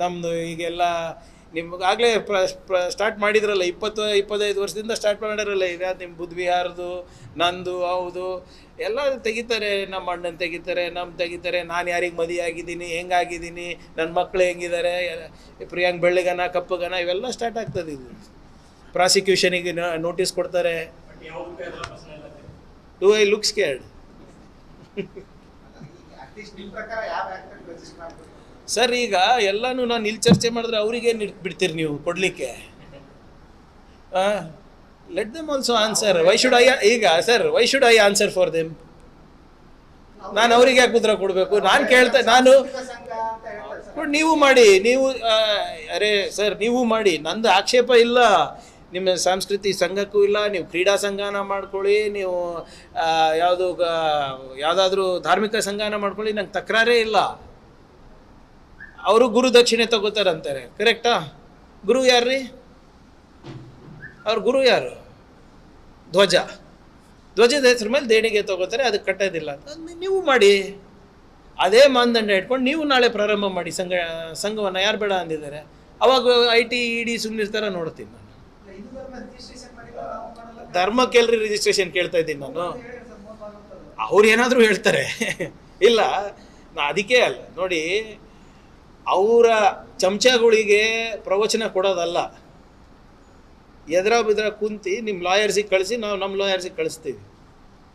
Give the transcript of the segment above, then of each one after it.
ನಮ್ಮದು ಈಗೆಲ್ಲ ನಿಮ್ಗಾಗಲೇ ಸ್ಟಾರ್ಟ್ ಮಾಡಿದ್ರಲ್ಲ 20-25 ವರ್ಷದಿಂದ ಸ್ಟಾರ್ಟ್ ಮಾಡಿರಲ್ಲ ಈಗ ನಿಮ್ಮ ಬುದ್ಧ ವಿಹಾರದು ನಂದು ಹೌದು ಎಲ್ಲ ತೆಗಿತಾರೆ. ನಮ್ಮ ಅಣ್ಣನ ತೆಗಿತಾರೆ, ತೆಗಿತಾರೆ. ನಾನು ಯಾರಿಗೆ ಮದುವೆ ಆಗಿದ್ದೀನಿ, ಹೆಂಗಾಗಿದ್ದೀನಿ, ನನ್ನ ಮಕ್ಕಳು ಹೆಂಗಿದ್ದಾರೆ, ಪ್ರಿಯಾಂಕ್ ಬೆಳ್ಳಿಗನ ಕಪ್ಪಗನ, ಇವೆಲ್ಲ ಸ್ಟಾರ್ಟ್ ಆಗ್ತದೆ. ಇದು ಪ್ರಾಸಿಕ್ಯೂಷನಿಗೆ ನೋಟಿಸ್ ಕೊಡ್ತಾರೆ. Do I look scared? Sir ಈಗ ಎಲ್ಲನೂ ನಾನು ಇಲ್ಲಿ ಚರ್ಚೆ ಮಾಡಿದ್ರೆ ಅವ್ರಿಗೆ ಬಿಡ್ತೀರಿ ನೀವು ಕೊಡಲಿಕ್ಕೆ? Let them also answer. Why should I ಈಗ sir why should I answer for them? ನಾನು ಅವ್ರಿಗೆ ಯಾಕೆ ಉತ್ತರ ಕೊಡಬೇಕು? ನಾನು ನೀವು ಮಾಡಿ, ನೀವು ಅರೆ ಸರ್ ನೀವು ಮಾಡಿ, ನಂದು ಆಕ್ಷೇಪ ಇಲ್ಲ. ನಿಮ್ಮ ಸಾಂಸ್ಕೃತಿಕ ಸಂಘಕ್ಕೂ ಇಲ್ಲ, ನೀವು ಕ್ರೀಡಾ ಸಂಘನ ಮಾಡ್ಕೊಳ್ಳಿ, ನೀವು ಯಾವುದಾದ್ರೂ ಧಾರ್ಮಿಕ ಸಂಘನ ಮಾಡ್ಕೊಳ್ಳಿ, ನಂಗೆ ತಕರಾರೇ ಇಲ್ಲ. ಅವರು ಗುರು ದಕ್ಷಿಣೆ ತಗೋತಾರಂತಾರೆ, ಕರೆಕ್ಟಾ? ಗುರು ಯಾರ್ರೀ? ಅವ್ರ ಗುರು ಯಾರು? ಧ್ವಜದ ಹೆಸರು ಮೇಲೆ ದೇಣಿಗೆ ತಗೋತಾರೆ, ಅದಕ್ಕೆ ಕಟ್ಟೋದಿಲ್ಲ. ನೀವು ಮಾಡಿ, ಅದೇ ಮಾನದಂಡ ಇಟ್ಕೊಂಡು ನೀವು ನಾಳೆ ಪ್ರಾರಂಭ ಮಾಡಿ ಸಂಘವನ್ನು. ಯಾರು ಬೇಡ ಅಂದಿದ್ದಾರೆ? ಅವಾಗ IT ED ಸುಮ್ಮನಿರ್ತಾರ ನೋಡ್ತೀನಿ ನಾನು. ಧರ್ಮಕ್ಕೆಲ್ರಿ ರಿಜಿಸ್ಟ್ರೇಷನ್ ಕೇಳ್ತಾ ಇದ್ದೀನಿ ನಾನು. ಅವ್ರು ಏನಾದರೂ ಹೇಳ್ತಾರೆ ಇಲ್ಲ, ಅದಕ್ಕೆ ಅಲ್ಲ ನೋಡಿ, ಅವರ ಚಮಚಗಳಿಗೆ ಪ್ರವಚನ ಕೊಡೋದಲ್ಲ. ಎದ್ರ ಬಿದ್ರ ಕುಂತಿ ನಿಮ್ಮ ಲಾಯರ್ಸಿಗೆ ಕಳಿಸಿ, ನಾವು ನಮ್ಮ ಲಾಯರ್ಸಿಗೆ ಕಳಿಸ್ತೀವಿ.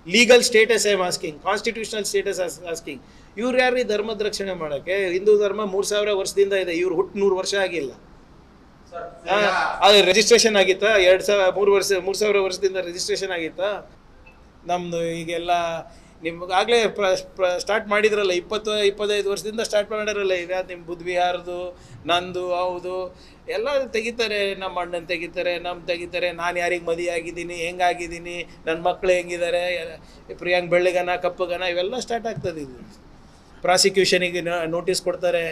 Legal status I asking, constitutional status asking. ಇವ್ರು ಯಾರು ಧರ್ಮದ ರಕ್ಷಣೆ ಮಾಡೋಕ್ಕೆ? ಹಿಂದೂ ಧರ್ಮ 3000 ವರ್ಷದಿಂದ ಇದೆ, ಇವ್ರು ಹುಟ್ಟು 100 ವರ್ಷ ಆಗಿಲ್ಲ. ಅದು ರಿಜಿಸ್ಟ್ರೇಷನ್ ಆಗಿತ್ತಾ? 3000 ವರ್ಷದಿಂದ ರಿಜಿಸ್ಟ್ರೇಷನ್ ಆಗಿತ್ತಾ? ನಮ್ಮದು ಈಗೆಲ್ಲ ನಿಮ್ಗಾಗಲೇ ಸ್ಟಾರ್ಟ್ ಮಾಡಿದ್ರಲ್ಲ 20-25 ವರ್ಷದಿಂದ ಸ್ಟಾರ್ಟ್ ಮಾಡಿರಲ್ಲ ಈಗ ನಿಮ್ಮ ಬುದ್ಧ ವಿಹಾರದು ನಂದು ಹೌದು ಎಲ್ಲ ತೆಗಿತಾರೆ. ನಮ್ಮ ಅಣ್ಣನ ತೆಗಿತಾರೆ, ತೆಗಿತಾರೆ. ನಾನು ಯಾರಿಗೆ ಮದುವೆ ಆಗಿದ್ದೀನಿ, ಹೆಂಗಾಗಿದ್ದೀನಿ, ನನ್ನ ಮಕ್ಕಳು ಹೆಂಗಿದ್ದಾರೆ, ಪ್ರಿಯಾಂಕ್ ಬೆಳ್ಳಿಗನ ಕಪ್ಪಗನ, ಇವೆಲ್ಲ ಸ್ಟಾರ್ಟ್ ಆಗ್ತದೆ. ಇದು ಪ್ರಾಸಿಕ್ಯೂಷನಿಗೆ ನೋಟಿಸ್ ಕೊಡ್ತಾರೆ.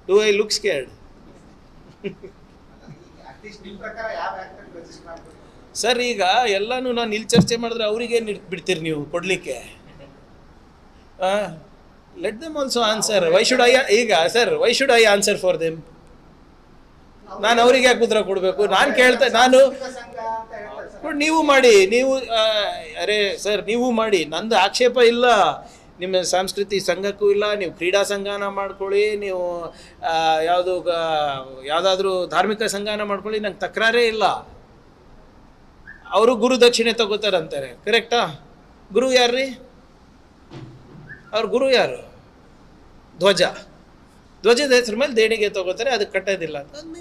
Do I look scared? Sir ಈಗ ಎಲ್ಲನೂ ನಾನು ಇಲ್ಲಿ ಚರ್ಚೆ ಮಾಡಿದ್ರೆ ಅವ್ರಿಗೆ ಬಿಡ್ತೀರಿ ನೀವು ಕೊಡಲಿಕ್ಕೆ? Let them also answer. Why should I ಈಗ sir why should I answer for them? ನಾನು ಅವ್ರಿಗೆ ಯಾಕೆ ಉತ್ತರ ಕೊಡಬೇಕು? ನಾನು ನೀವು ಮಾಡಿ, ನೀವು ಅರೆ ಸರ್ ನೀವು ಮಾಡಿ, ನಂದು ಆಕ್ಷೇಪ ಇಲ್ಲ. ನಿಮ್ಮ ಸಾಂಸ್ಕೃತಿಕ ಸಂಘಕ್ಕೂ ಇಲ್ಲ, ನೀವು ಕ್ರೀಡಾ ಸಂಘನ ಮಾಡ್ಕೊಳ್ಳಿ, ನೀವು ಯಾವುದಾದ್ರೂ ಧಾರ್ಮಿಕ ಸಂಘನ ಮಾಡ್ಕೊಳ್ಳಿ, ನಂಗೆ ತಕರಾರೇ ಇಲ್ಲ. ಅವರು ಗುರು ದಕ್ಷಿಣೆ ತಗೋತಾರಂತಾರೆ, ಕರೆಕ್ಟಾ? ಗುರು ಯಾರ್ರೀ? ಅವ್ರ ಗುರು ಯಾರು? ಧ್ವಜದ ಹೆಸರು ಮೇಲೆ ದೇಣಿಗೆ ತಗೋತಾರೆ, ಅದಕ್ಕೆ ಕಟ್ಟೋದಿಲ್ಲ.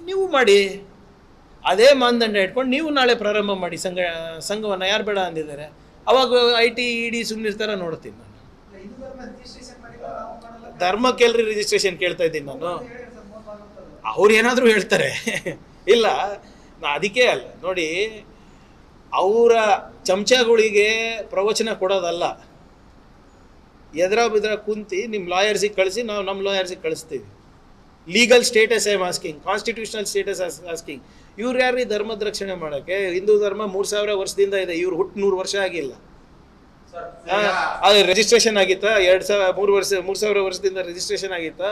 ನೀವು ಮಾಡಿ, ಅದೇ ಮಾನದಂಡ ಇಟ್ಕೊಂಡು ನೀವು ನಾಳೆ ಪ್ರಾರಂಭ ಮಾಡಿ ಸಂಘವನ್ನು. ಯಾರು ಬೇಡ ಅಂದಿದ್ದಾರೆ? ಅವಾಗ IT ED ಸುಮ್ಮನಿರ್ತಾರ ನೋಡ್ತೀನಿ ನಾನು. ಧರ್ಮಕ್ಕೆಲ್ರಿ ರಿಜಿಸ್ಟ್ರೇಷನ್ ಕೇಳ್ತಾ ಇದ್ದೀನಿ ನಾನು. ಅವ್ರು ಏನಾದರೂ ಹೇಳ್ತಾರೆ ಇಲ್ಲ, ಅದಕ್ಕೆ ಅಲ್ಲ ನೋಡಿ, ಅವರ ಚಮಚಗಳಿಗೆ ಪ್ರವಚನ ಕೊಡೋದಲ್ಲ. ಎದ್ರ ಬಿದ್ರ ಕುಂತಿ ನಿಮ್ಮ ಲಾಯರ್ಸಿಗೆ ಕಳಿಸಿ, ನಾವು ನಮ್ಮ ಲಾಯರ್ಸಿಗೆ ಕಳಿಸ್ತೀವಿ. Legal status I asking, constitutional status asking. ಇವ್ರು ಯಾರು ಧರ್ಮದ ರಕ್ಷಣೆ ಮಾಡೋಕ್ಕೆ? ಹಿಂದೂ ಧರ್ಮ 3000 ವರ್ಷದಿಂದ ಇದೆ, ಇವ್ರು ಹುಟ್ಟು 100 ವರ್ಷ ಆಗಿಲ್ಲ. ಅದು ರಿಜಿಸ್ಟ್ರೇಷನ್ ಆಗಿತ್ತಾ? 3000 ವರ್ಷದಿಂದ ರಿಜಿಸ್ಟ್ರೇಷನ್ ಆಗಿತ್ತಾ?